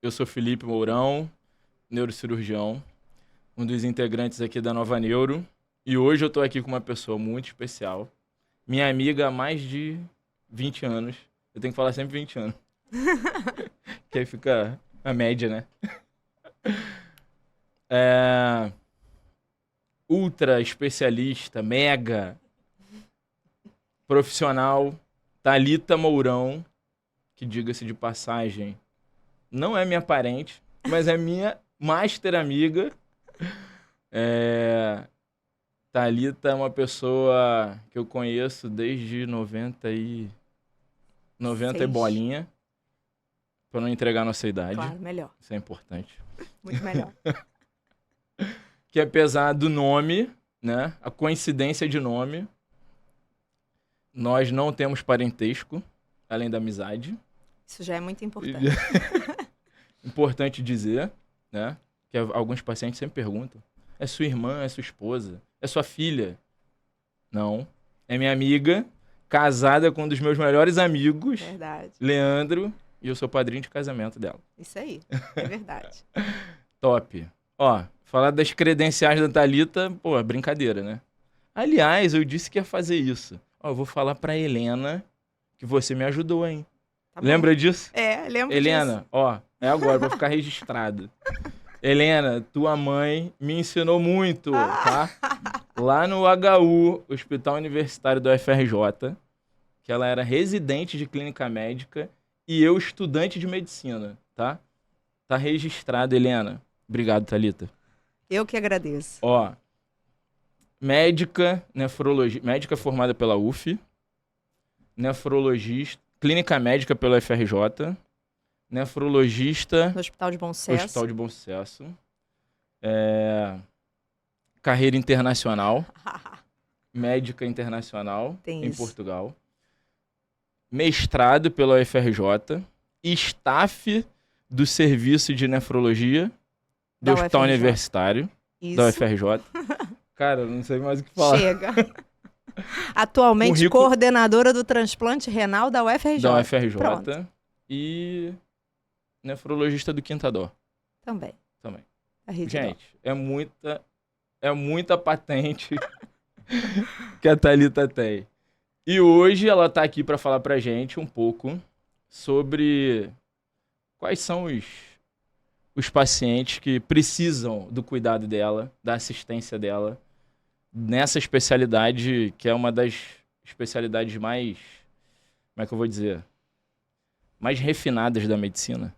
Eu sou Felipe Mourão, neurocirurgião, um dos integrantes aqui da Nova Neuro. E hoje eu tô aqui com uma pessoa muito especial, minha amiga há mais de 20 anos. Eu tenho que falar sempre 20 anos, que aí fica a média, né? Ultra especialista, mega profissional, Thalita Mourão, que, diga-se de passagem, não é minha parente, mas é minha master amiga. Thalita é uma pessoa que eu conheço desde 90 e bolinha, para não entregar a nossa idade. Claro, melhor. Isso é importante. Muito melhor. Que apesar do nome, né, a coincidência de nome, nós não temos parentesco, além da amizade. Isso já é muito importante. Importante dizer, né, que alguns pacientes sempre perguntam: é sua irmã, é sua esposa, é sua filha? Não. É minha amiga, casada com um dos meus melhores amigos, Verdade. Leandro, e eu sou padrinho de casamento dela. Isso aí, é verdade. Top. Ó, falar das credenciais da Thalita, pô, é brincadeira, né? Aliás, eu disse que ia fazer isso. Ó, eu vou falar pra Helena que você me ajudou, hein? Tá bom. Lembra disso? Lembro Helena, disso. ó, é agora, vai ficar registrado. Helena, tua mãe me ensinou muito, tá? Lá no HU, Hospital Universitário do UFRJ, que ela era residente de clínica médica e eu estudante de medicina, tá? Tá registrado, Helena. Obrigado, Thalita. Eu que agradeço. Ó, médica, nefrologista, médica formada pela UF, nefrologista, clínica médica pela UFRJ, nefrologista No Hospital de Bom Sucesso. Hospital de Bom Sucesso, carreira internacional, médica internacional Tem em isso. Portugal, mestrado pela UFRJ, staff do serviço de nefrologia do Da Hospital UFRJ. Universitário Isso. da UFRJ. Cara, eu não sei mais o que falar. Chega. Atualmente Currículo- coordenadora do transplante renal da UFRJ. Da UFRJ Pronto. e nefrologista do Quinta Dó Também. também. A Rede Gente, é muita patente que a Thalita tem. E hoje ela tá aqui para falar pra gente um pouco sobre quais são os pacientes que precisam do cuidado dela, da assistência dela, nessa especialidade que é uma das especialidades mais, como é que eu vou dizer, mais refinadas da medicina.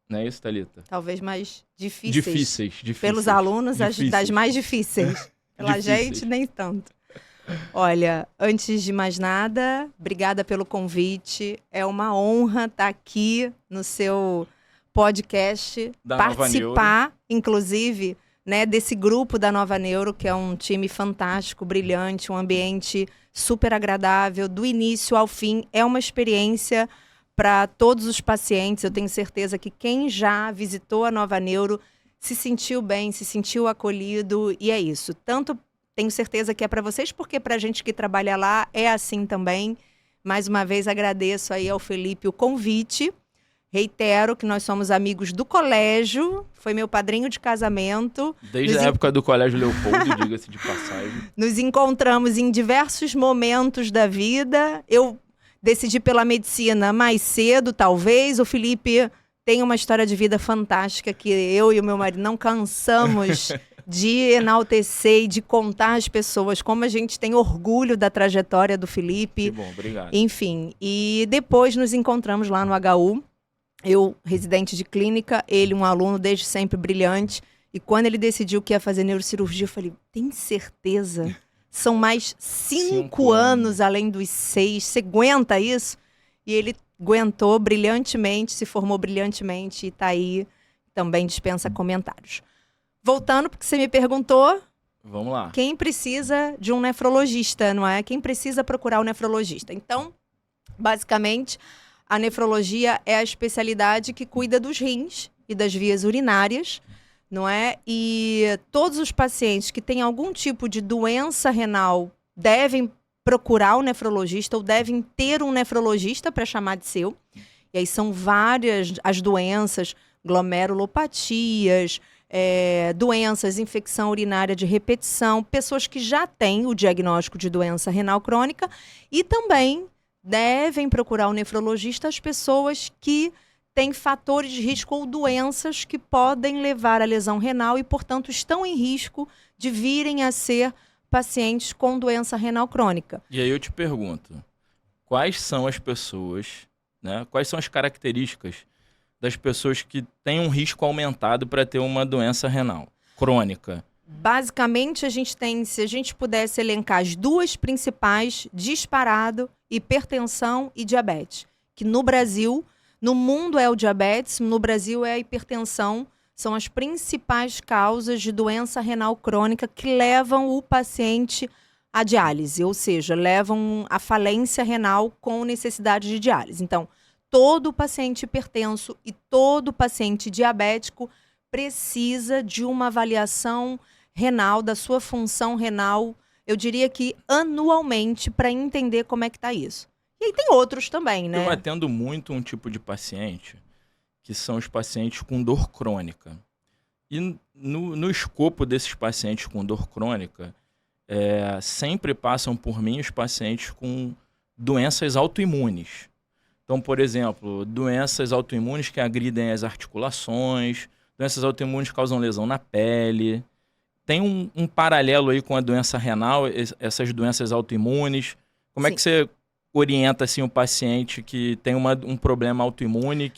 Não é isso, Thalita? Talvez mais difíceis. Difíceis. Pelos alunos, Difíceis. das mais difíceis. Pela Difíceis. gente, nem tanto. Olha, antes de mais nada, obrigada pelo convite. É uma honra estar aqui no seu podcast, Da Nova participar, inclusive, né, desse grupo da Nova Neuro, que é um time fantástico, brilhante, um ambiente super agradável, do início ao fim. É uma experiência para todos os pacientes. Eu tenho certeza que quem já visitou a Nova Neuro se sentiu bem, se sentiu acolhido, e é isso. Tanto tenho certeza que é para vocês, porque para a gente que trabalha lá é assim também. Mais uma vez agradeço aí ao Felipe o convite. Reitero que nós somos amigos do colégio, foi meu padrinho de casamento. Desde a época do Colégio Leopoldo, diga-se de passagem. Nos encontramos em diversos momentos da vida. Eu decidi pela medicina mais cedo, talvez. O Felipe tem uma história de vida fantástica que eu e o meu marido não cansamos de enaltecer e de contar às pessoas como a gente tem orgulho da trajetória do Felipe. Que bom, obrigado. Enfim, e depois nos encontramos lá no HU. Eu, residente de clínica, ele, um aluno desde sempre brilhante. E quando ele decidiu que ia fazer neurocirurgia, eu falei, tem certeza? São mais 5 anos além dos 6. Você aguenta isso? E ele aguentou brilhantemente, se formou brilhantemente e está aí, também dispensa comentários. Voltando, porque você me perguntou, Vamos lá. quem precisa de um nefrologista, não é? Quem precisa procurar o nefrologista? Então, basicamente, a nefrologia é a especialidade que cuida dos rins e das vias urinárias, não é? E todos os pacientes que têm algum tipo de doença renal devem procurar o nefrologista ou devem ter um nefrologista para chamar de seu. E aí são várias as doenças, glomerulopatias, doenças, infecção urinária de repetição, pessoas que já têm o diagnóstico de doença renal crônica e também devem procurar o nefrologista as pessoas que têm fatores de risco ou doenças que podem levar à lesão renal e, portanto, estão em risco de virem a ser pacientes com doença renal crônica. E aí eu te pergunto, quais são as pessoas, né? Quais são as características das pessoas que têm um risco aumentado para ter uma doença renal crônica? Basicamente, a gente tem, se a gente pudesse elencar as duas principais, disparado, hipertensão e diabetes. Que no Brasil, no mundo é o diabetes, no Brasil é a hipertensão, são as principais causas de doença renal crônica que levam o paciente à diálise, ou seja, levam à falência renal com necessidade de diálise. Então, todo paciente hipertenso e todo paciente diabético precisa de uma avaliação renal, da sua função renal, eu diria que anualmente, para entender como é que está isso. E aí tem outros também, né? Eu atendo muito um tipo de paciente, que são os pacientes com dor crônica. E no escopo desses pacientes com dor crônica, sempre passam por mim os pacientes com doenças autoimunes. Então, por exemplo, doenças autoimunes que agridem as articulações, doenças autoimunes que causam lesão na pele. Tem um paralelo aí com a doença renal, essas doenças autoimunes. Como é que você orienta assim, o paciente que tem um problema autoimune?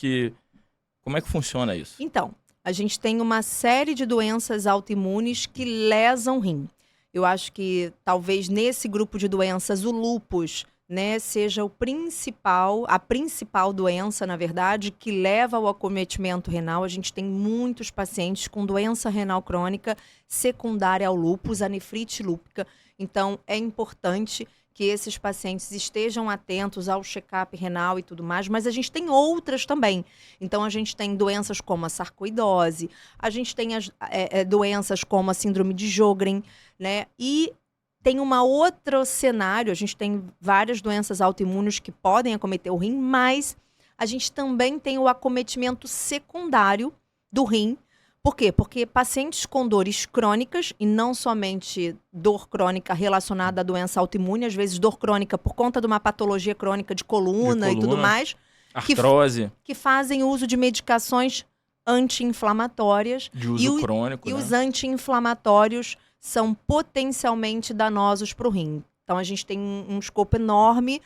Como é que funciona isso? Então, a gente tem uma série de doenças autoimunes que lesam o rim. Eu acho que talvez nesse grupo de doenças o lúpus, né, seja a principal doença, na verdade, que leva ao acometimento renal. A gente tem muitos pacientes com doença renal crônica secundária ao lúpus, a nefrite lúpica. Então, é importante que esses pacientes estejam atentos ao check-up renal e tudo mais, mas a gente tem outras também. Então, a gente tem doenças como a sarcoidose, a gente tem doenças como a síndrome de Sjögren, né, e tem um outro cenário, a gente tem várias doenças autoimunes que podem acometer o rim, mas a gente também tem o acometimento secundário do rim. Por quê? Porque pacientes com dores crônicas, e não somente dor crônica relacionada à doença autoimune, às vezes dor crônica por conta de uma patologia crônica de coluna e tudo mais, artrose, que fazem uso de medicações anti-inflamatórias. De uso crônico, e né? os anti-inflamatórios são potencialmente danosos para o rim. Então, a gente tem um escopo enorme,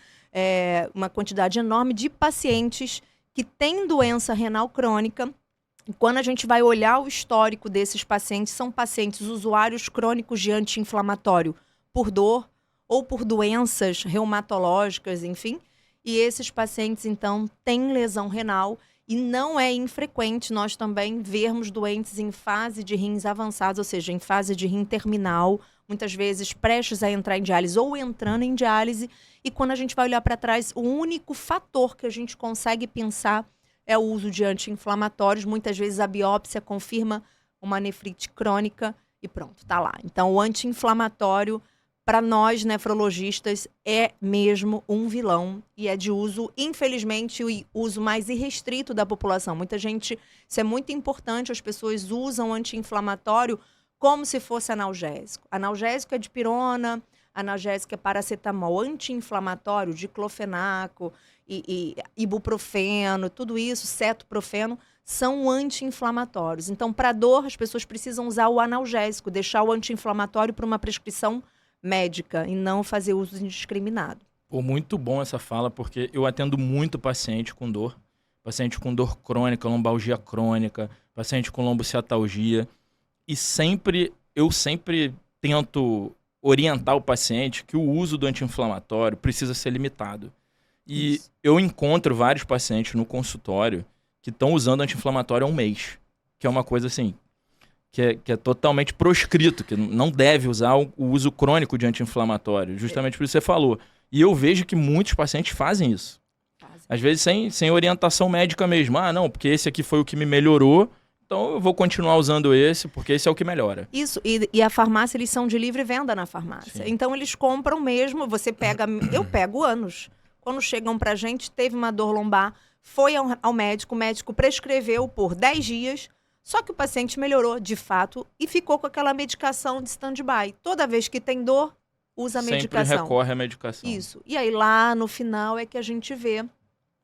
uma quantidade enorme de pacientes que têm doença renal crônica. E quando a gente vai olhar o histórico desses pacientes, são pacientes usuários crônicos de anti-inflamatório por dor ou por doenças reumatológicas, enfim. E esses pacientes, então, têm lesão renal. E não é infrequente nós também vermos doentes em fase de rins avançados, ou seja, em fase de rim terminal, muitas vezes prestes a entrar em diálise ou entrando em diálise. E quando a gente vai olhar para trás, o único fator que a gente consegue pensar é o uso de anti-inflamatórios. Muitas vezes a biópsia confirma uma nefrite crônica e pronto, tá lá. Então, o anti-inflamatório, para nós nefrologistas, é mesmo um vilão e é de uso, infelizmente, o uso mais irrestrito da população. Muita gente, isso é muito importante, as pessoas usam anti-inflamatório como se fosse analgésico. Analgésico é dipirona, analgésico é paracetamol, anti-inflamatório, diclofenaco, e ibuprofeno, tudo isso, cetoprofeno, são anti-inflamatórios. Então, para dor, as pessoas precisam usar o analgésico, deixar o anti-inflamatório para uma prescrição médica e não fazer uso indiscriminado. Pô, muito bom essa fala, porque eu atendo muito paciente com dor crônica, lombalgia crônica, paciente com lombociatalgia, e eu sempre tento orientar o paciente que o uso do anti-inflamatório precisa ser limitado. E isso. Eu encontro vários pacientes no consultório que estão usando anti-inflamatório há um mês, que é uma coisa assim, que é totalmente proscrito, que não deve usar o uso crônico de anti-inflamatório, justamente por isso que você falou. E eu vejo que muitos pacientes fazem isso. Às vezes sem orientação médica mesmo. Ah, não, porque esse aqui foi o que me melhorou, então eu vou continuar usando esse, porque esse é o que melhora. Isso, e a farmácia, eles são de livre venda na farmácia. Sim. Então eles compram mesmo, você pega, eu pego anos. Quando chegam pra gente, teve uma dor lombar, foi ao médico, o médico prescreveu por 10 dias, só que o paciente melhorou de fato e ficou com aquela medicação de stand-by. Toda vez que tem dor, usa a Sempre medicação. recorre à medicação. Isso. E aí lá no final é que a gente vê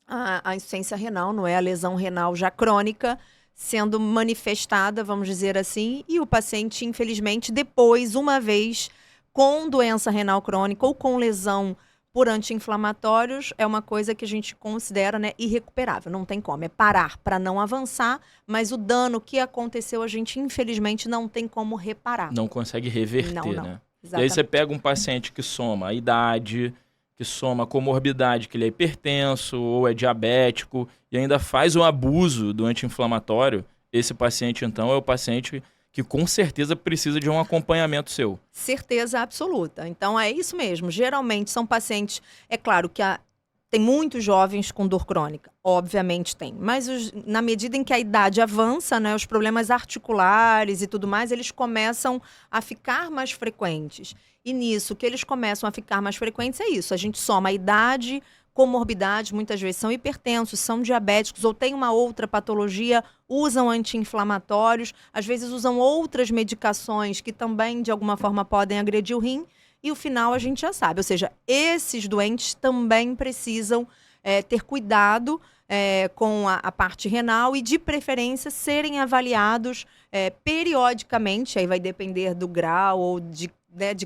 a insuficiência renal, não é? A lesão renal já crônica sendo manifestada, vamos dizer assim, e o paciente, infelizmente, depois, uma vez com doença renal crônica ou com lesão por anti-inflamatórios, é uma coisa que a gente considera, né, irrecuperável. Não tem como, é parar para não avançar, mas o dano que aconteceu a gente, infelizmente, não tem como reparar. Não consegue reverter, Não. né? Exatamente. E aí você pega um paciente que soma a idade, que soma a comorbidade, que ele é hipertenso ou é diabético, e ainda faz o abuso do anti-inflamatório. Esse paciente, então, é o paciente que com certeza precisa de um acompanhamento seu. Certeza absoluta. Então, é isso mesmo. Geralmente são pacientes... É claro que tem muitos jovens com dor crônica. Obviamente tem. Mas na medida em que a idade avança, né, os problemas articulares e tudo mais, eles começam a ficar mais frequentes. E nisso, que eles começam a ficar mais frequentes é isso. A gente soma a idade, comorbidade, muitas vezes são hipertensos, são diabéticos ou tem uma outra patologia, usam anti-inflamatórios, às vezes usam outras medicações que também, de alguma forma, podem agredir o rim. E o final a gente já sabe. Ou seja, esses doentes também precisam ter cuidado com a parte renal e, de preferência, serem avaliados periodicamente. Aí vai depender do grau ou de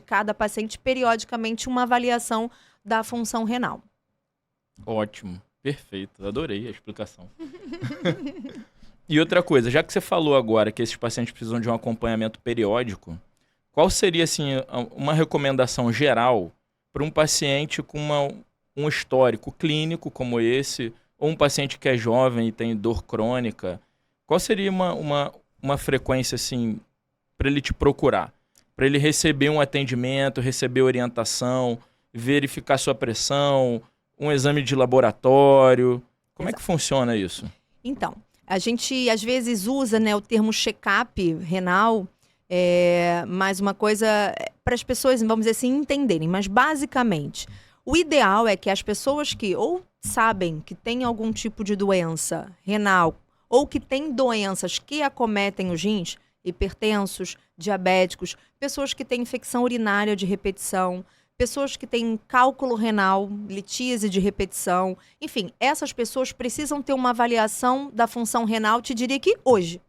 cada paciente, periodicamente, uma avaliação da função renal. Ótimo, perfeito, adorei a explicação. E outra coisa, já que você falou agora que esses pacientes precisam de um acompanhamento periódico, qual seria, assim, uma recomendação geral para um paciente com um histórico clínico como esse, ou um paciente que é jovem e tem dor crônica? Qual seria uma frequência, assim, para ele te procurar? Para ele receber um atendimento, receber orientação, verificar sua pressão, um exame de laboratório. Como é que funciona isso? Então, a gente às vezes usa, né, o termo check-up renal, mais uma coisa para as pessoas, vamos dizer assim, entenderem. Mas basicamente, o ideal é que as pessoas que ou sabem que têm algum tipo de doença renal ou que têm doenças que acometem os rins, hipertensos, diabéticos, pessoas que têm infecção urinária de repetição, pessoas que têm cálculo renal, litíase de repetição, enfim, essas pessoas precisam ter uma avaliação da função renal, te diria que hoje.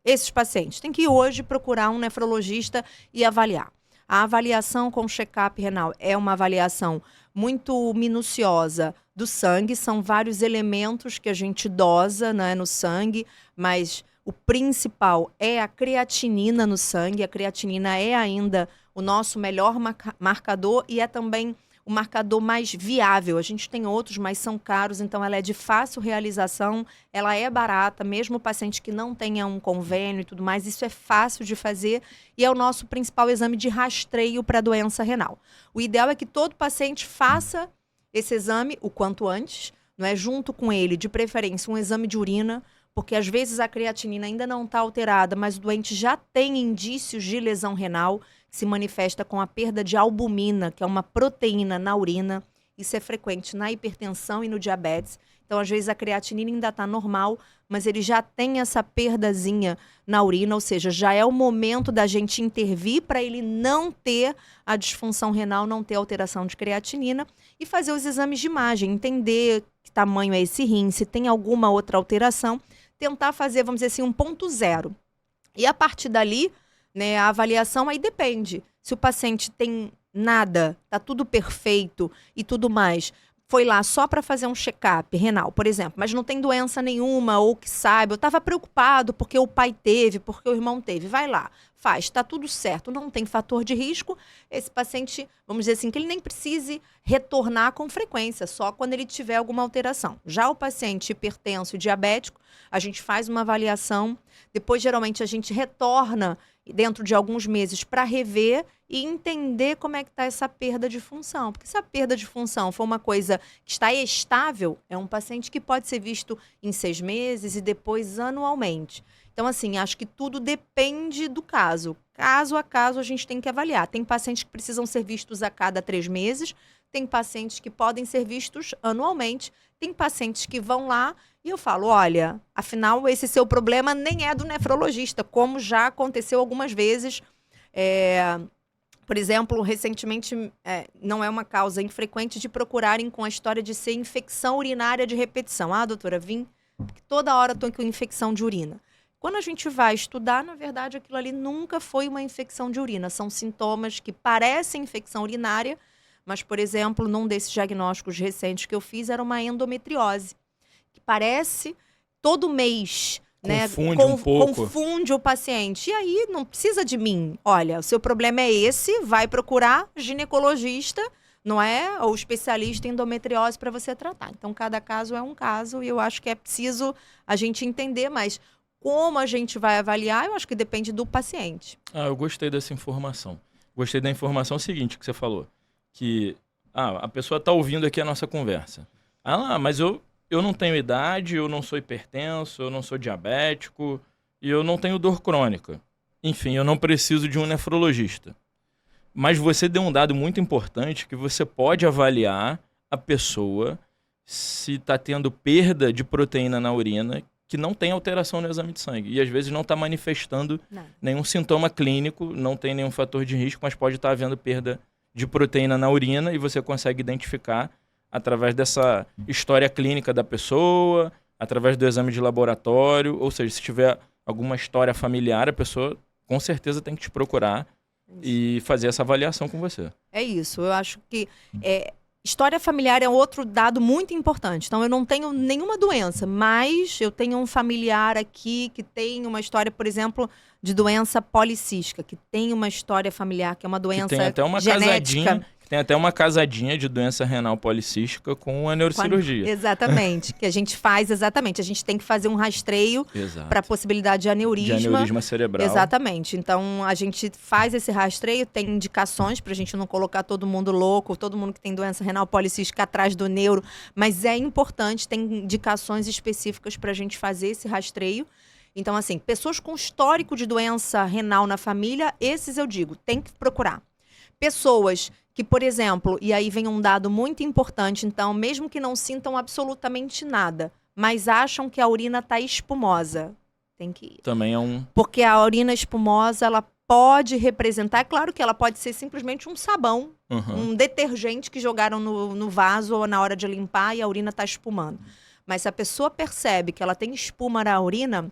Esses pacientes têm que hoje procurar um nefrologista e avaliar. A avaliação com check-up renal é uma avaliação muito minuciosa do sangue, são vários elementos que a gente dosa, né, no sangue, mas o principal é a creatinina no sangue. A creatinina é ainda o nosso melhor marcador e é também o marcador mais viável. A gente tem outros, mas são caros, então ela é de fácil realização, ela é barata, mesmo o paciente que não tenha um convênio e tudo mais, isso é fácil de fazer e é o nosso principal exame de rastreio para a doença renal. O ideal é que todo paciente faça esse exame o quanto antes, não é? Junto com ele, de preferência, um exame de urina, porque às vezes a creatinina ainda não está alterada, mas o doente já tem indícios de lesão renal, que se manifesta com a perda de albumina, que é uma proteína na urina. Isso é frequente na hipertensão e no diabetes. Então, às vezes, a creatinina ainda está normal, mas ele já tem essa perdazinha na urina, ou seja, já é o momento da gente intervir para ele não ter a disfunção renal, não ter alteração de creatinina e fazer os exames de imagem, entender que tamanho é esse rim, se tem alguma outra alteração, tentar fazer, vamos dizer assim, 1.0. E a partir dali, né, a avaliação aí depende. Se o paciente tem nada, tá tudo perfeito e tudo mais, foi lá só para fazer um check-up renal, por exemplo, mas não tem doença nenhuma ou que saiba, eu estava preocupado porque o pai teve, porque o irmão teve, vai lá, faz, tá tudo certo, não tem fator de risco, esse paciente, vamos dizer assim, que ele nem precise retornar com frequência, só quando ele tiver alguma alteração. Já o paciente hipertenso e diabético, a gente faz uma avaliação, depois geralmente a gente retorna dentro de alguns meses para rever e entender como é que está essa perda de função. Porque se a perda de função for uma coisa que está estável, é um paciente que pode ser visto em 6 meses e depois anualmente. Então, assim, acho que tudo depende do caso. Caso a caso, a gente tem que avaliar. Tem pacientes que precisam ser vistos a cada 3 meses, tem pacientes que podem ser vistos anualmente, tem pacientes que vão lá e eu falo, olha, afinal, esse seu problema nem é do nefrologista, como já aconteceu algumas vezes. Por exemplo, recentemente, não é uma causa infrequente de procurarem com a história de ser infecção urinária de repetição. Ah, doutora, vim, porque toda hora estou com infecção de urina. Quando a gente vai estudar, na verdade, aquilo ali nunca foi uma infecção de urina. São sintomas que parecem infecção urinária, mas, por exemplo, num desses diagnósticos recentes que eu fiz, era uma endometriose, que parece todo mês... Confunde um pouco. Confunde o paciente. E aí, não precisa de mim. Olha, o seu problema é esse, vai procurar ginecologista, não é? Ou especialista em endometriose para você tratar. Então, cada caso é um caso e eu acho que é preciso a gente entender, mas como a gente vai avaliar, eu acho que depende do paciente. Eu gostei dessa informação. Gostei da informação seguinte que você falou, que a pessoa está ouvindo aqui a nossa conversa. Mas eu não tenho idade, eu não sou hipertenso, eu não sou diabético e eu não tenho dor crônica. Enfim, eu não preciso de um nefrologista. Mas você deu um dado muito importante que você pode avaliar a pessoa se está tendo perda de proteína na urina que não tem alteração no exame de sangue. E às vezes não está manifestando nenhum sintoma clínico, não tem nenhum fator de risco, mas pode estar havendo perda de proteína na urina e você consegue identificar através dessa história clínica da pessoa, através do exame de laboratório, ou seja, se tiver alguma história familiar, a pessoa com certeza tem que te procurar e fazer essa avaliação com você. É isso, eu acho que história familiar é outro dado muito importante. Então, eu não tenho nenhuma doença, mas eu tenho um familiar aqui que tem uma história, por exemplo, de doença policística, que tem uma história familiar, que é uma doença tem até uma genética. Tem até uma casadinha de doença renal policística com a neurocirurgia. Exatamente, que a gente faz exatamente. A gente tem que fazer um rastreio para a possibilidade de aneurisma. De aneurisma cerebral. Exatamente. Então, a gente faz esse rastreio, tem indicações para a gente não colocar todo mundo louco, todo mundo que tem doença renal policística atrás do neuro, mas é importante, tem indicações específicas para a gente fazer esse rastreio. Então, assim, pessoas com histórico de doença renal na família, esses eu digo, tem que procurar. Pessoas que, por exemplo, e aí vem um dado muito importante, então, mesmo que não sintam absolutamente nada, mas acham que a urina está espumosa, tem que ir. Também é Porque a urina espumosa, ela pode representar, é claro que ela pode ser simplesmente um sabão, um detergente que jogaram no vaso ou na hora de limpar e a urina está espumando. Mas se a pessoa percebe que ela tem espuma na urina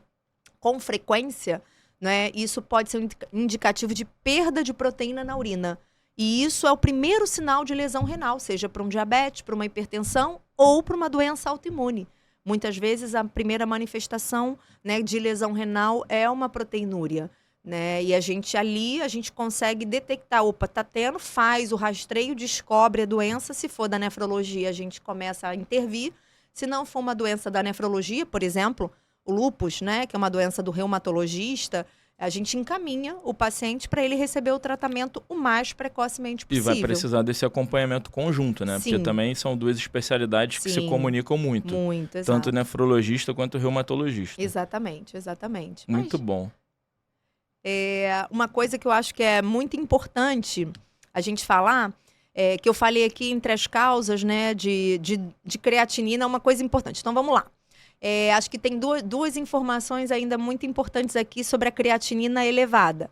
com frequência, né, isso pode ser um indicativo de perda de proteína na urina. E isso é o primeiro sinal de lesão renal, seja para um diabetes, para uma hipertensão ou para uma doença autoimune. Muitas vezes a primeira manifestação, né, de lesão renal é uma proteinúria, né? E a gente consegue detectar, opa, tá tendo, faz o rastreio, descobre a doença. Se for da nefrologia, a gente começa a intervir. Se não for uma doença da nefrologia, por exemplo, o lúpus, né, que é uma doença do reumatologista, a gente encaminha o paciente para ele receber o tratamento o mais precocemente possível. E vai precisar desse acompanhamento conjunto, né? Sim. Porque também são duas especialidades que se comunicam muito. Muito, exato. Tanto o nefrologista quanto o reumatologista. Exatamente, exatamente. Muito bom. Uma coisa que eu acho que é muito importante a gente falar, que eu falei aqui entre as causas, né, de creatinina, é uma coisa importante. Então, vamos lá. Acho que tem duas informações ainda muito importantes aqui sobre a creatinina elevada.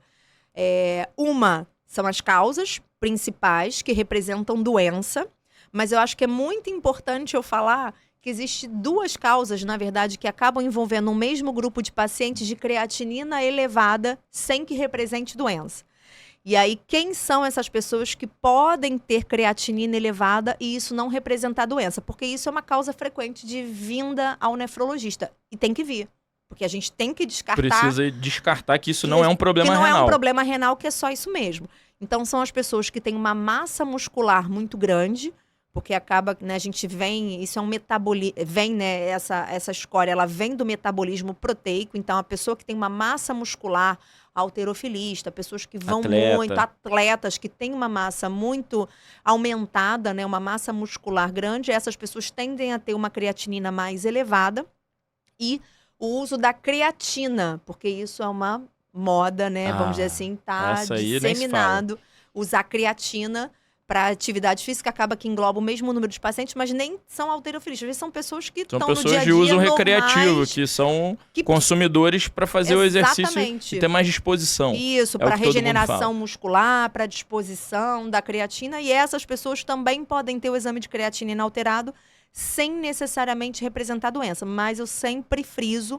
Uma são as causas principais que representam doença, mas eu acho que é muito importante eu falar que existem duas causas, na verdade, que acabam envolvendo o mesmo grupo de pacientes de creatinina elevada sem que represente doença. E aí, quem são essas pessoas que podem ter creatinina elevada e isso não representar doença? Porque isso é uma causa frequente de vinda ao nefrologista. E tem que vir. Porque a gente tem que descartar... Precisa descartar que isso não é um problema renal. Que não é um problema renal, que é só isso mesmo. Então, são as pessoas que têm uma massa muscular muito grande, porque acaba, né, a gente vem... Isso é um metabolismo... Vem, né, essa escória, ela vem do metabolismo proteico. Então, a pessoa que tem uma massa muscular... halterofilista, pessoas que vão muito, atletas que têm uma massa muito aumentada, né, uma massa muscular grande, essas pessoas tendem a ter uma creatinina mais elevada e o uso da creatina, porque isso é uma moda, né, vamos dizer assim, tá disseminado, usar creatina para atividade física, acaba que engloba o mesmo número de pacientes, mas nem são halterofilistas. Às vezes são pessoas que estão no dia a dia São pessoas de uso normais, recreativo, que são consumidores para fazer o exercício e ter mais disposição. Isso, para regeneração muscular, para disposição da creatina. E essas pessoas também podem ter o exame de creatina inalterado sem necessariamente representar doença. Mas eu sempre friso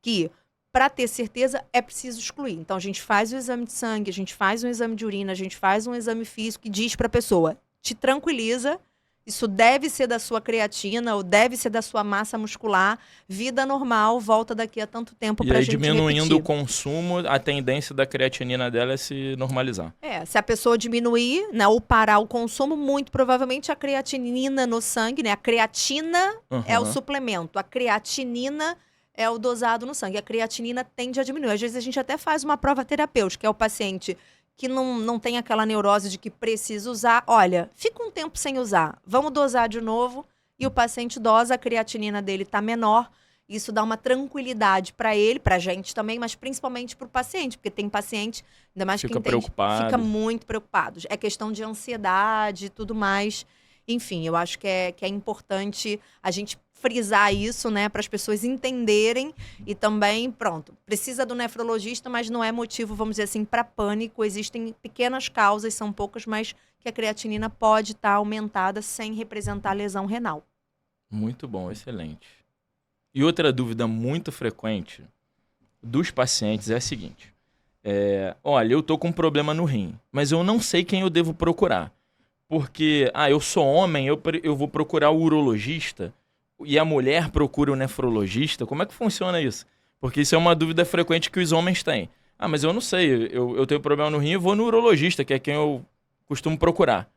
que, para ter certeza, é preciso excluir. Então, a gente faz o exame de sangue, a gente faz um exame de urina, a gente faz um exame físico e diz para a pessoa, te tranquiliza, isso deve ser da sua creatina ou deve ser da sua massa muscular, vida normal, volta daqui a tanto tempo para a gente diminuindo repetir. o consumo, a tendência da creatinina dela é se normalizar. Se a pessoa diminuir, né, ou parar o consumo, muito provavelmente a creatinina no sangue, né, a creatina é o suplemento, a creatinina é o dosado no sangue. A creatinina tende a diminuir. Às vezes a gente até faz uma prova terapêutica, que é o paciente que não tem aquela neurose de que precisa usar. Olha, fica um tempo sem usar, vamos dosar de novo, e o paciente dosa, a creatinina dele está menor. Isso dá uma tranquilidade para ele, para a gente também, mas principalmente para o paciente, porque tem paciente, ainda mais fica quem preocupado. Fica muito preocupado. É questão de ansiedade e tudo mais. Enfim, eu acho que é importante a gente frisar isso, né, para as pessoas entenderem e também, pronto, precisa do nefrologista, mas não é motivo, vamos dizer assim, para pânico. Existem pequenas causas, são poucas, mas que a creatinina pode estar aumentada sem representar lesão renal. Muito bom, excelente. E outra dúvida muito frequente dos pacientes é a seguinte: olha, eu tô com um problema no rim, mas eu não sei quem eu devo procurar. Porque, eu sou homem, eu vou procurar o urologista e a mulher procura o nefrologista. Como é que funciona isso? Porque isso é uma dúvida frequente que os homens têm. Mas eu não sei, eu tenho problema no rim e vou no urologista, que é quem eu costumo procurar.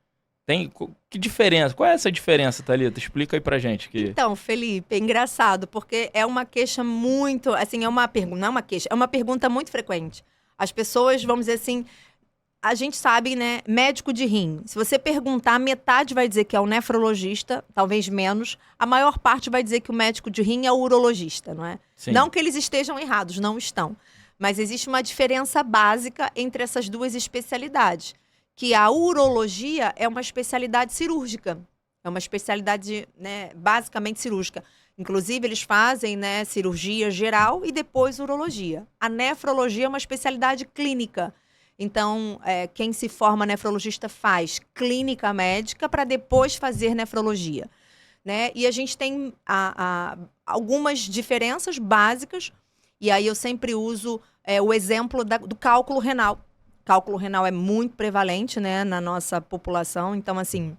Que diferença? Qual é essa diferença, Thalita? Explica aí pra gente. Então, Felipe, é engraçado, porque é uma queixa muito, assim, não é uma queixa, é uma pergunta muito frequente. As pessoas, vamos dizer assim, a gente sabe, né, médico de rim, se você perguntar, metade vai dizer que é o nefrologista, talvez menos, a maior parte vai dizer que o médico de rim é o urologista, não é? Sim. Não que eles estejam errados, não estão. Mas existe uma diferença básica entre essas duas especialidades, que a urologia é uma especialidade cirúrgica, é uma especialidade, né, basicamente cirúrgica. Inclusive, eles fazem, né, cirurgia geral e depois urologia. A nefrologia é uma especialidade clínica. Então, quem se forma nefrologista faz clínica médica para depois fazer nefrologia, né? E a gente tem algumas diferenças básicas, e aí eu sempre uso o exemplo do cálculo renal. Cálculo renal é muito prevalente, né, na nossa população, então, assim,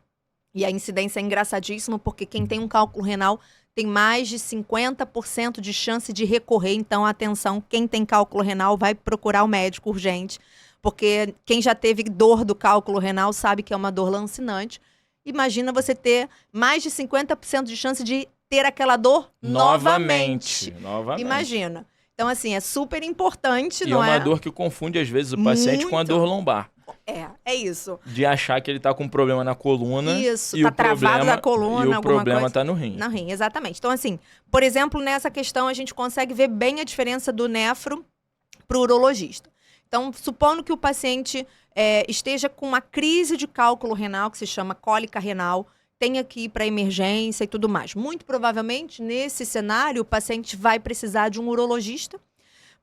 e a incidência é engraçadíssima, porque quem tem um cálculo renal tem mais de 50% de chance de recorrer. Então, atenção, quem tem cálculo renal vai procurar o médico urgente, porque quem já teve dor do cálculo renal sabe que é uma dor lancinante. Imagina você ter mais de 50% de chance de ter aquela dor novamente. Imagina. Então, assim, é super importante, e não é? É uma dor que confunde, às vezes, o paciente com a dor lombar. É isso. De achar que ele tá com um problema na coluna. Isso, e tá o travado problema, da coluna, e o alguma problema coisa. tá no rim. No rim, exatamente. Então, assim, por exemplo, nessa questão a gente consegue ver bem a diferença do nefro pro urologista. Então, supondo que o paciente esteja com uma crise de cálculo renal, que se chama cólica renal, tenha que ir para emergência e tudo mais. Muito provavelmente, nesse cenário, o paciente vai precisar de um urologista,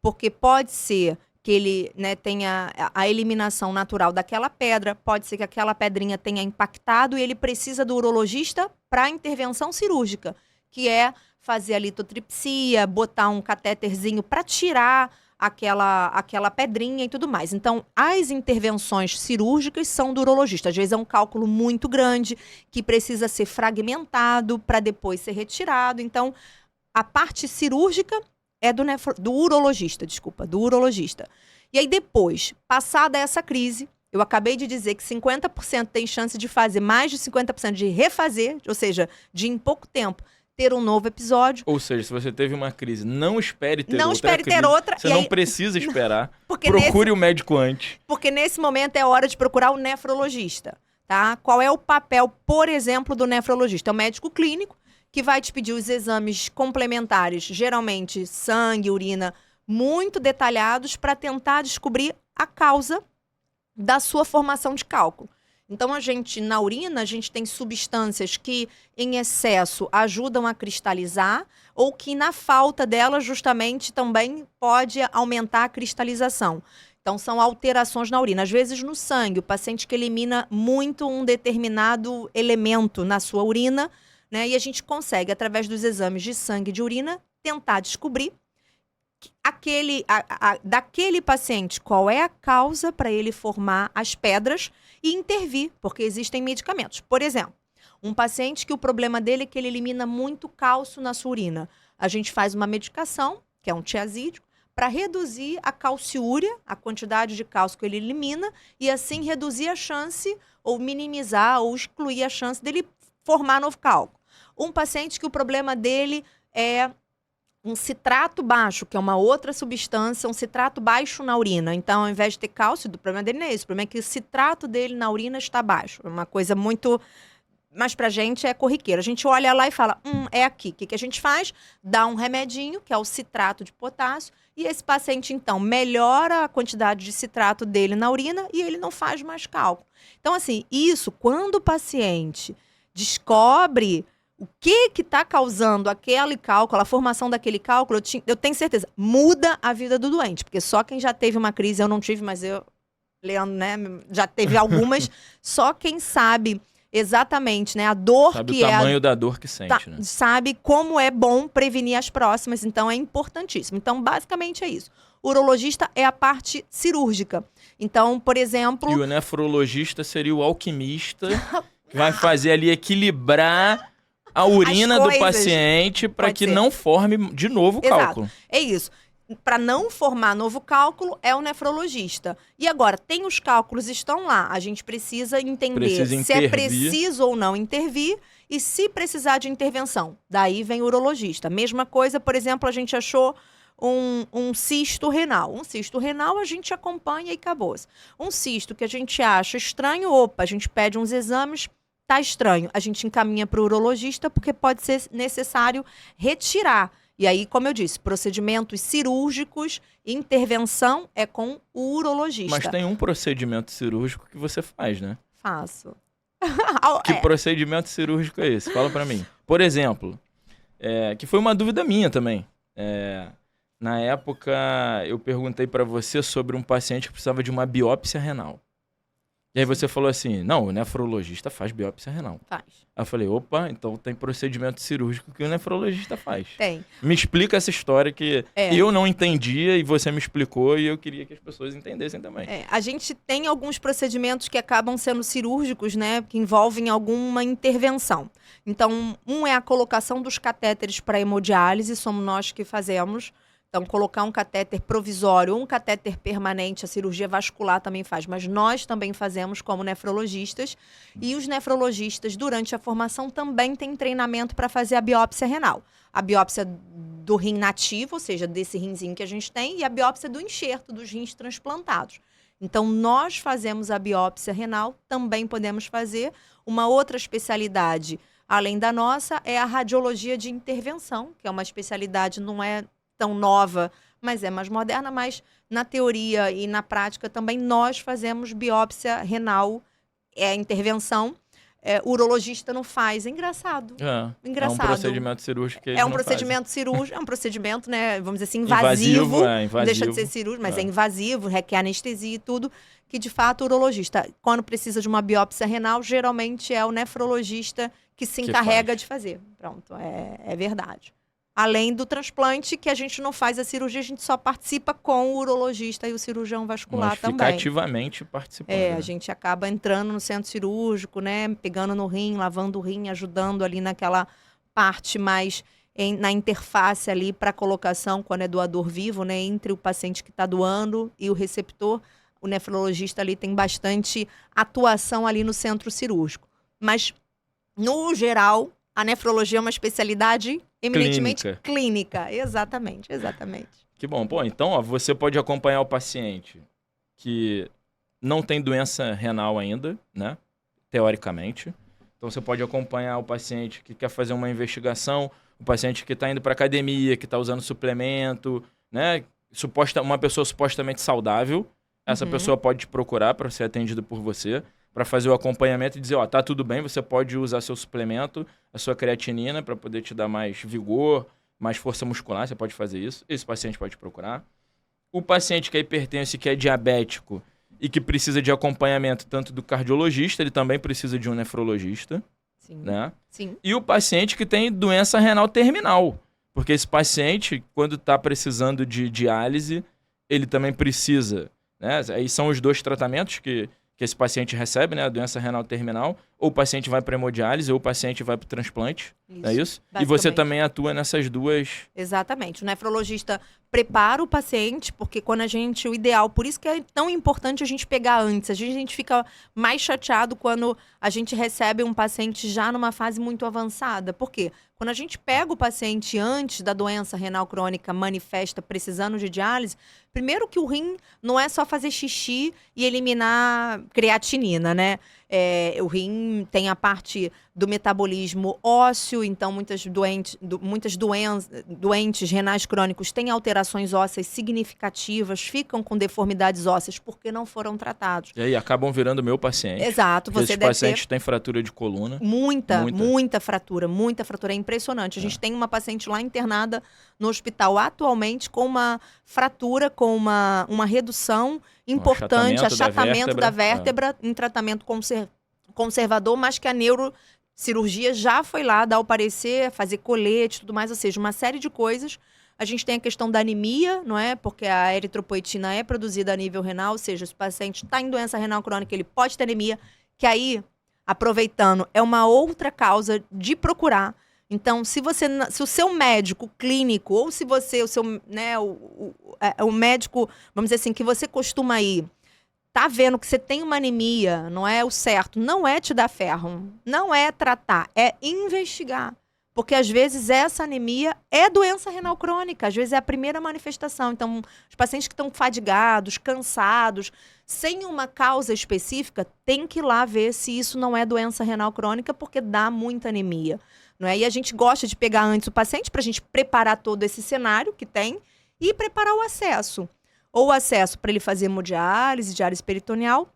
porque pode ser que ele, né, tenha a eliminação natural daquela pedra, pode ser que aquela pedrinha tenha impactado e ele precisa do urologista para intervenção cirúrgica, que é fazer a litotripsia, botar um catéterzinho para tirar aquela pedrinha e tudo mais. Então, as intervenções cirúrgicas são do urologista. Às vezes é um cálculo muito grande que precisa ser fragmentado para depois ser retirado. Então, a parte cirúrgica é do urologista. E aí depois, passada essa crise, eu acabei de dizer que 50% tem chance de fazer, mais de 50% de refazer, ou seja, de em pouco tempo ter um novo episódio. Ou seja, se você teve uma crise, não espere ter outra. Você não precisa esperar. Procure o médico antes. Porque nesse momento é hora de procurar o nefrologista, tá? Qual é o papel, por exemplo, do nefrologista? É o médico clínico que vai te pedir os exames complementares, geralmente sangue, urina, muito detalhados para tentar descobrir a causa da sua formação de cálculo. Então, na urina, a gente tem substâncias que, em excesso, ajudam a cristalizar, ou que, na falta delas, justamente, também pode aumentar a cristalização. Então, são alterações na urina. Às vezes, no sangue, o paciente que elimina muito um determinado elemento na sua urina, né? E a gente consegue, através dos exames de sangue e de urina, tentar descobrir daquele paciente qual é a causa para ele formar as pedras e intervir, porque existem medicamentos. Por exemplo, um paciente que o problema dele é que ele elimina muito cálcio na sua urina. A gente faz uma medicação, que é um tiazídico, para reduzir a calciúria, a quantidade de cálcio que ele elimina, e assim reduzir a chance, ou minimizar, ou excluir a chance dele formar novo cálculo. Um paciente que o problema dele é um citrato baixo, que é uma outra substância, um citrato baixo na urina. Então, ao invés de ter cálcio, o problema dele não é isso. O problema é que o citrato dele na urina está baixo. É uma coisa muito... Mas pra gente é corriqueiro. A gente olha lá e fala, é aqui. O que a gente faz? Dá um remedinho, que é o citrato de potássio, e esse paciente, então, melhora a quantidade de citrato dele na urina e ele não faz mais cálculo. Então, assim, isso, quando o paciente descobre o que está causando aquele cálculo, a formação daquele cálculo, eu tenho certeza, muda a vida do doente. Porque só quem já teve uma crise, eu não tive, mas Leandro, né, já teve algumas, só quem sabe exatamente, né, a dor sabe que o tamanho da dor que sente, né? Sabe como é bom prevenir as próximas, então é importantíssimo. Então, basicamente é isso. O urologista é a parte cirúrgica. Então, por exemplo... E o nefrologista seria o alquimista, que vai fazer ali equilibrar a urina do paciente para que não forme de novo o cálculo. É isso. Para não formar novo cálculo, é o nefrologista. E agora, tem os cálculos, estão lá. A gente precisa entender se é preciso ou não intervir e se precisar de intervenção. Daí vem o urologista. Mesma coisa, por exemplo, a gente achou um cisto renal. Um cisto renal a gente acompanha e acabou-se. Um cisto que a gente acha estranho, a gente pede uns exames, tá estranho. A gente encaminha para o urologista porque pode ser necessário retirar. E aí, como eu disse, procedimentos cirúrgicos, intervenção é com o urologista. Mas tem um procedimento cirúrgico que você faz, né? Faço. Que procedimento cirúrgico é esse? Fala pra mim. Por exemplo, que foi uma dúvida minha também. Na época, eu perguntei pra você sobre um paciente que precisava de uma biópsia renal. E aí você falou assim, não, o nefrologista faz biópsia renal. Faz. Aí eu falei, opa, então tem procedimento cirúrgico que o nefrologista faz. Tem. Me explica essa história que eu não entendia e você me explicou e eu queria que as pessoas entendessem também. A gente tem alguns procedimentos que acabam sendo cirúrgicos, né, que envolvem alguma intervenção. Então, é a colocação dos catéteres para hemodiálise, somos nós que fazemos. Então, colocar um catéter provisório ou um catéter permanente, a cirurgia vascular também faz, mas nós também fazemos como nefrologistas. E os nefrologistas, durante a formação, também têm treinamento para fazer a biópsia renal. A biópsia do rim nativo, ou seja, desse rinzinho que a gente tem, e a biópsia do enxerto, dos rins transplantados. Então, nós fazemos a biópsia renal, também podemos fazer. Uma outra especialidade, além da nossa, é a radiologia de intervenção, que é uma especialidade, não é tão nova, mas é mais moderna, mas na teoria e na prática também nós fazemos biópsia renal, intervenção. O urologista não faz. É engraçado. Engraçado. É um procedimento cirúrgico que eles não fazem. Procedimento cirúrgico, é um procedimento, né, vamos dizer assim, invasivo. Invasivo. Deixa de ser cirúrgico, mas é invasivo, requer anestesia e tudo, que de fato o urologista, quando precisa de uma biópsia renal, geralmente é o nefrologista que se encarrega de fazer. Pronto, é verdade. Além do transplante, que a gente não faz a cirurgia, a gente só participa com o urologista e o cirurgião vascular também. Fica ativamente participando. A gente acaba entrando no centro cirúrgico, né? Pegando no rim, lavando o rim, ajudando ali naquela parte mais na interface ali para a colocação, quando é doador vivo, né? Entre o paciente que está doando e o receptor. O nefrologista ali tem bastante atuação ali no centro cirúrgico. Mas, no geral, a nefrologia é uma especialidade eminentemente clínica. Exatamente. Que bom. Pô, então, você pode acompanhar o paciente que não tem doença renal ainda, né? Teoricamente. Então, você pode acompanhar o paciente que quer fazer uma investigação, o paciente que está indo para academia, que está usando suplemento, né? Uma pessoa supostamente saudável. Essa pessoa pode te procurar para ser atendida por você. para fazer o acompanhamento e dizer, ó, tá tudo bem, você pode usar seu suplemento, a sua creatinina, para poder te dar mais vigor, mais força muscular, você pode fazer isso. Esse paciente pode procurar. O paciente que é hipertenso e que é diabético e que precisa de acompanhamento tanto do cardiologista, ele também precisa de um nefrologista. Sim. Né? Sim. E o paciente que tem doença renal terminal. Porque esse paciente, quando está precisando de diálise, ele também precisa. Né? Aí são os 2 tratamentos que esse paciente recebe, né? A doença renal terminal. Ou o paciente vai para hemodiálise, ou o paciente vai para o transplante. Não é isso? E você também atua nessas 2. Exatamente. O nefrologista prepara o paciente, porque quando o ideal, por isso que é tão importante a gente pegar antes. A gente fica mais chateado quando a gente recebe um paciente já numa fase muito avançada. Por quê? Quando a gente pega o paciente antes da doença renal crônica manifesta precisando de diálise, primeiro que o rim não é só fazer xixi e eliminar creatinina, né? O rim tem a parte do metabolismo ósseo, então muitas doentes renais crônicos têm alterações ósseas significativas, ficam com deformidades ósseas porque não foram tratados. E aí acabam virando meu paciente. Exato. Esses pacientes têm fratura de coluna. Muita fratura. É impressionante. A gente tem uma paciente lá internada no hospital atualmente com uma fratura, com uma redução importante, achatamento da vértebra em tratamento conservador, mas que a neurocirurgia já foi lá dar o parecer, fazer colete e tudo mais, ou seja, uma série de coisas. A gente tem a questão da anemia, não é? Porque a eritropoetina é produzida a nível renal, ou seja, se o paciente está em doença renal crônica, ele pode ter anemia, que aí, aproveitando, é uma outra causa de procurar. Então, se o seu médico clínico, ou se você, o médico, vamos dizer assim, que você costuma ir, tá vendo que você tem uma anemia, não é o certo, não é te dar ferro, não é tratar, é investigar. Porque, às vezes, essa anemia é doença renal crônica, às vezes é a primeira manifestação. Então, os pacientes que estão fadigados, cansados, sem uma causa específica, tem que ir lá ver se isso não é doença renal crônica, porque dá muita anemia. Não é? E a gente gosta de pegar antes o paciente para a gente preparar todo esse cenário que tem e preparar o acesso. Ou o acesso para ele fazer hemodiálise, diálise peritoneal,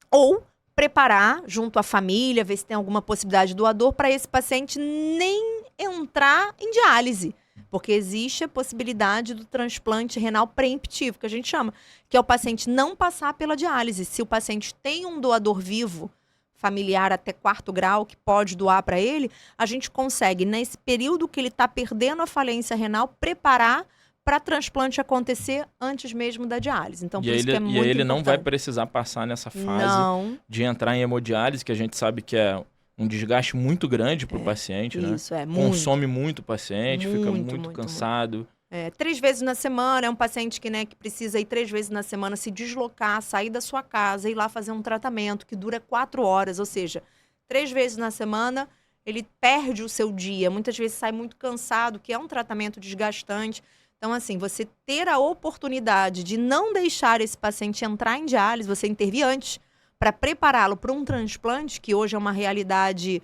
ou preparar junto à família, ver se tem alguma possibilidade doador para esse paciente nem entrar em diálise. Porque existe a possibilidade do transplante renal preemptivo, que a gente chama, que é o paciente não passar pela diálise. Se o paciente tem um doador vivo, familiar até 4º grau, que pode doar para ele, a gente consegue, nesse período que ele está perdendo a falência renal, preparar para transplante acontecer antes mesmo da diálise. Então, por isso que é muito importante. E ele não vai precisar passar nessa fase de entrar em hemodiálise, que a gente sabe que é um desgaste muito grande para o paciente, né? Isso, consome muito o paciente, fica muito cansado. 3 vezes na semana, é um paciente que precisa ir 3 vezes na semana se deslocar, sair da sua casa, ir lá fazer um tratamento que dura 4 horas, ou seja, 3 vezes na semana ele perde o seu dia, muitas vezes sai muito cansado, que é um tratamento desgastante. Então, assim, você ter a oportunidade de não deixar esse paciente entrar em diálise, você intervir antes para prepará-lo para um transplante, que hoje é uma realidade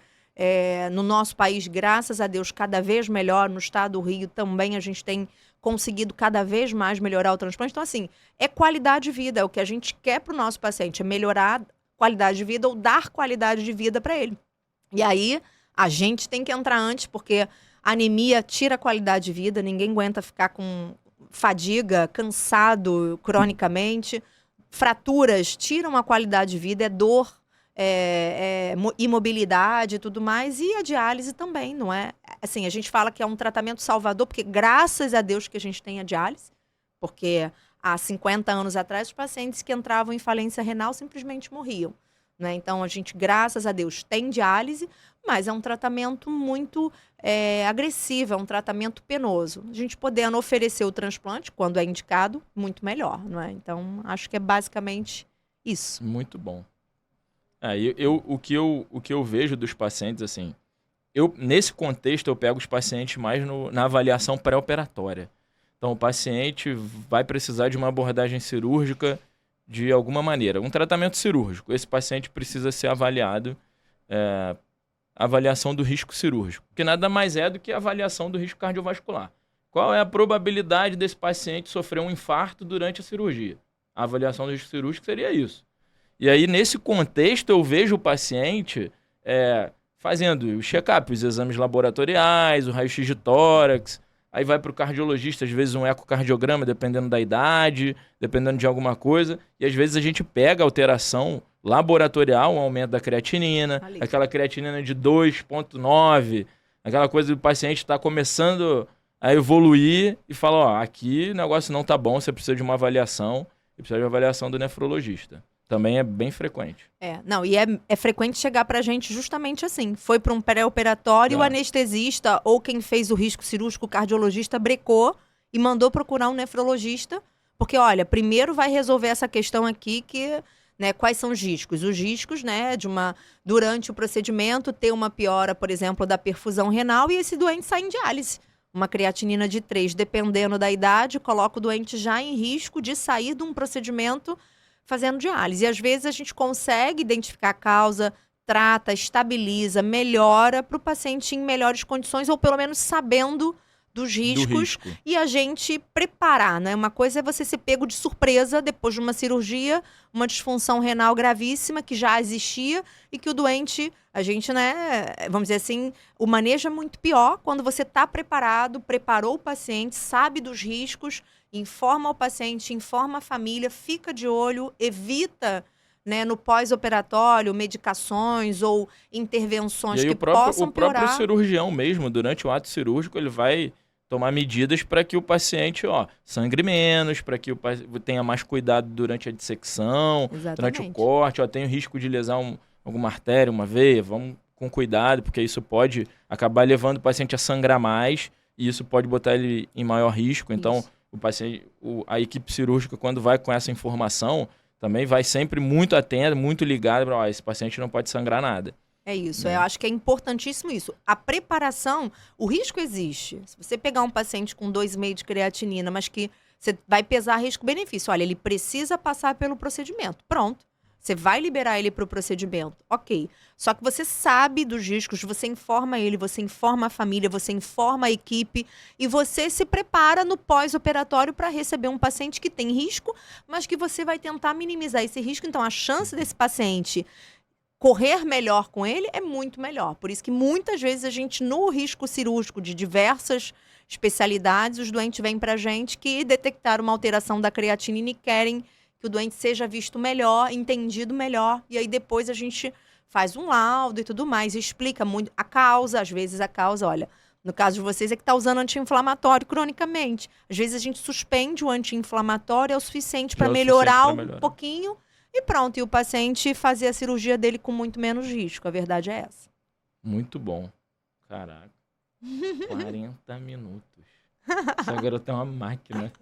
no nosso país, graças a Deus, cada vez melhor. No estado do Rio também a gente tem conseguido cada vez mais melhorar o transplante. Então, assim, é qualidade de vida. É o que a gente quer para o nosso paciente, é melhorar a qualidade de vida ou dar qualidade de vida para ele. E aí, a gente tem que entrar antes, porque a anemia tira a qualidade de vida, ninguém aguenta ficar com fadiga, cansado cronicamente. Fraturas tiram a qualidade de vida, é dor, imobilidade e tudo mais. E a diálise também, não é? Assim, a gente fala que é um tratamento salvador, porque graças a Deus que a gente tem a diálise, porque há 50 anos atrás, os pacientes que entravam em falência renal simplesmente morriam. Né? Então, a gente, graças a Deus, tem diálise, mas é um tratamento muito agressivo, é um tratamento penoso. A gente podendo oferecer o transplante, quando é indicado, muito melhor. Não é? Então, acho que é basicamente isso. Muito bom. O que eu vejo dos pacientes, assim, nesse contexto, eu pego os pacientes mais na avaliação pré-operatória. Então, o paciente vai precisar de uma abordagem cirúrgica de alguma maneira. Um tratamento cirúrgico. Esse paciente precisa ser avaliado, avaliação do risco cirúrgico, que nada mais é do que a avaliação do risco cardiovascular. Qual é a probabilidade desse paciente sofrer um infarto durante a cirurgia? A avaliação do risco cirúrgico seria isso. E aí, nesse contexto, eu vejo o paciente fazendo o check-up, os exames laboratoriais, o raio-x de tórax, aí vai para o cardiologista, às vezes um ecocardiograma, dependendo da idade, dependendo de alguma coisa, e às vezes a gente pega alteração laboratorial, um aumento da creatinina, aquela creatinina de 2,9, aquela coisa do paciente está começando a evoluir e fala, ó, aqui o negócio não tá bom, você precisa de uma avaliação, e precisa de uma avaliação do nefrologista. Também é bem frequente. Não, e é frequente chegar pra gente justamente assim. Foi para um pré-operatório, o anestesista ou quem fez o risco cirúrgico, o cardiologista, brecou e mandou procurar um nefrologista, porque, olha, primeiro vai resolver essa questão aqui que, né, quais são os riscos? Os riscos, né, durante o procedimento, ter uma piora, por exemplo, da perfusão renal e esse doente sai em diálise. Uma creatinina de 3, dependendo da idade, coloca o doente já em risco de sair de um procedimento fazendo diálise. E às vezes a gente consegue identificar a causa, trata, estabiliza, melhora para o paciente em melhores condições, ou pelo menos sabendo dos riscos, e a gente preparar, né? Uma coisa é você ser pego de surpresa depois de uma cirurgia, uma disfunção renal gravíssima que já existia e que o doente, a gente, né, vamos dizer assim, o manejo é muito pior quando você está preparado, preparou o paciente, sabe dos riscos, informa o paciente, informa a família, fica de olho, evita, né, no pós-operatório, medicações ou intervenções que possam piorar. O próprio cirurgião mesmo, durante o ato cirúrgico, ele vai tomar medidas para que o paciente sangre menos, para que o paciente tenha mais cuidado durante a dissecção, durante o corte, tem o risco de lesar alguma artéria, uma veia, vamos com cuidado, porque isso pode acabar levando o paciente a sangrar mais e isso pode botar ele em maior risco. Então, o paciente, a equipe cirúrgica, quando vai com essa informação, também vai sempre muito atenta, muito ligada para esse paciente não pode sangrar nada. É isso, eu acho que é importantíssimo isso. A preparação, o risco existe. Se você pegar um paciente com 2,5 de creatinina, mas que você vai pesar risco-benefício, olha, ele precisa passar pelo procedimento, pronto. Você vai liberar ele para o procedimento, ok. Só que você sabe dos riscos, você informa ele, você informa a família, você informa a equipe e você se prepara no pós-operatório para receber um paciente que tem risco, mas que você vai tentar minimizar esse risco. Então, a chance desse paciente correr melhor com ele é muito melhor. Por isso que muitas vezes a gente, no risco cirúrgico de diversas especialidades, os doentes vêm para a gente que detectaram uma alteração da creatinina e querem que o doente seja visto melhor, entendido melhor. E aí depois a gente faz um laudo e tudo mais, explica muito a causa. Às vezes a causa, olha, no caso de vocês é que está usando anti-inflamatório cronicamente. Às vezes a gente suspende o anti-inflamatório, é o suficiente para melhorar um pouquinho e pronto. E o paciente fazer a cirurgia dele com muito menos risco. A verdade é essa. Muito bom. Caraca. 40 minutos. Essa garota é uma máquina.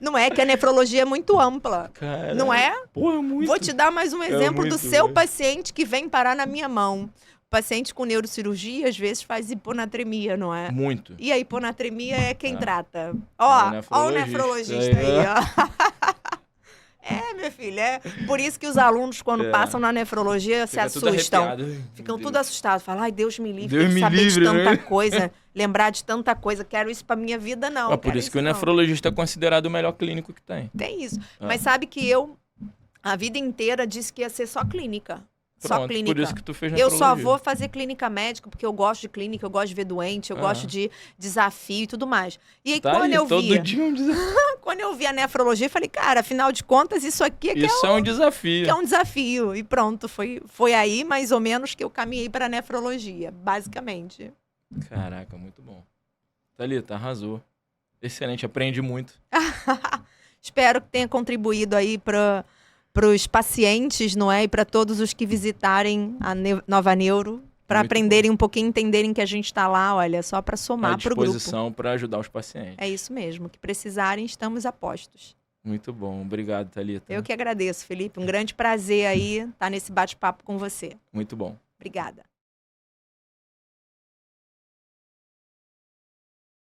Não é que a nefrologia é muito ampla. Cara, não é? Pô, é muito. Vou te dar mais um exemplo do seu paciente que vem parar na minha mão. O paciente com neurocirurgia, às vezes, faz hiponatremia, não é? Muito. E a hiponatremia é quem trata. Ó o nefrologista aí, ó. Minha filha, por isso que os alunos, quando passam na nefrologia, se assustam. Ficam tudo assustados. Falam, ai, Deus me livre, Deus me saber livre, de tanta coisa, lembrar de tanta coisa, quero isso pra minha vida, não. Por isso que o nefrologista é considerado o melhor clínico que tem. Tem isso. Mas sabe que eu, a vida inteira, disse que ia ser só clínica. Só clínica. Por isso que tu fez nefrologia. Eu só vou fazer clínica médica porque eu gosto de clínica, eu gosto de ver doente, eu gosto de desafio e tudo mais. E aí, quando eu vi... dia um desafio. Quando eu vi a nefrologia, eu falei, cara, afinal de contas, isso aqui é um desafio. Que é um desafio. E pronto, foi aí, mais ou menos, que eu caminhei para a nefrologia, basicamente. Caraca, muito bom. Thalita, arrasou. Excelente, aprendi muito. Espero que tenha contribuído aí para os pacientes, não é? E para todos os que visitarem a Nova Neuro, para aprenderem um pouquinho, entenderem que a gente está lá, olha, só para somar para o grupo. À disposição para ajudar os pacientes. É isso mesmo, que precisarem, estamos a postos. Muito bom, obrigado, Thalita. Eu que agradeço, Felipe, um grande prazer aí estar nesse bate-papo com você. Muito bom. Obrigada.